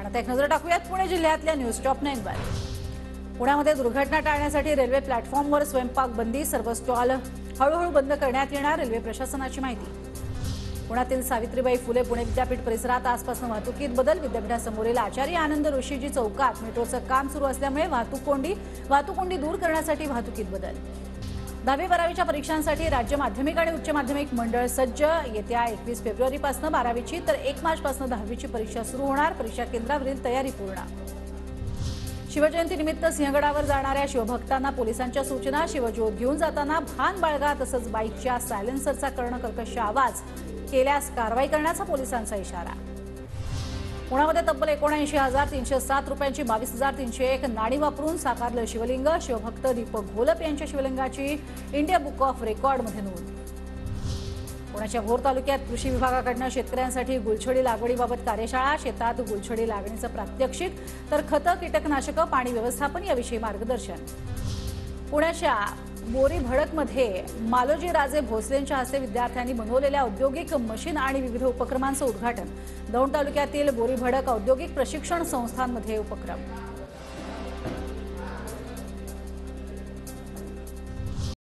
आता एक नजर टाकूयात पुणे जिल्ह्यातल्या न्यूज टॉप 9 वर। पुण्यामध्ये दुर्घटना टाळण्यासाठी रेल्वे प्लॅटफॉर्मवर स्वयंपाक बंदी, सर्व स्टॉल हळूहळू बंद करण्यात येणार, रेल्वे प्रशासनाची माहिती। पुण्यातील सावित्रीबाई फुले पुणे विद्यापीठ परिसरात आजपासून वाहतुकीत बदल, विद्यापीठासमोरील आचार्य आनंद ऋषीजी चौकात मेट्रोचं काम सुरू असल्यामुळे वाहतूक कोंडी दूर करण्यासाठी वाहतुकीत बदल। 10वी-12वीच्या परीक्षांसाठी राज्य माध्यमिक आणि उच्च माध्यमिक मंडळ सज्ज, येत्या 21 फेब्रुवारीपासून 12वीची तर 1 मार्चपासून 10वीची परीक्षा सुरू होणार, परीक्षा केंद्रावरील तयारी पूर्ण। शिवजयंतीनिमित्त सिंहगडावर जाणाऱ्या शिवभक्तांना पोलिसांच्या सूचना, शिवज्योत घेऊन जाताना भान बाळगा, तसंच बाईकच्या सायलेन्सरचा कर्कश आवाज केल्यास कारवाई करण्याचा पोलिसांचा इशारा। पुण्यामध्ये तब्बल 79,307 रुपयांची 22,301 नाणी वापरून साकारलं शिवलिंग, शिवभक्त दीपक घोलप यांच्या शिवलिंगाची इंडिया बुक ऑफ रेकॉर्डमध्ये नोंद। पुण्याच्या भोर तालुक्यात कृषी विभागाकडून शेतकऱ्यांसाठी गुलछडी लागवडीबाबत कार्यशाळा, शेतात गुलछडी लागणीचं प्रात्यक्षिक, तर खतं, कीटकनाशकं, पाणी व्यवस्थापन याविषयी मार्गदर्शन। पुण्याच्या बोरी भडकमध्ये मालोजी राजे भोसलेंच्या हस्ते विद्यार्थ्यांनी बनवलेल्या औद्योगिक मशीन आणि विविध उपक्रमांचं उद्घाटन। दौंड तालुक्यातील बोरी भडक औद्योगिक प्रशिक्षण संस्थांमध्ये उपक्रम।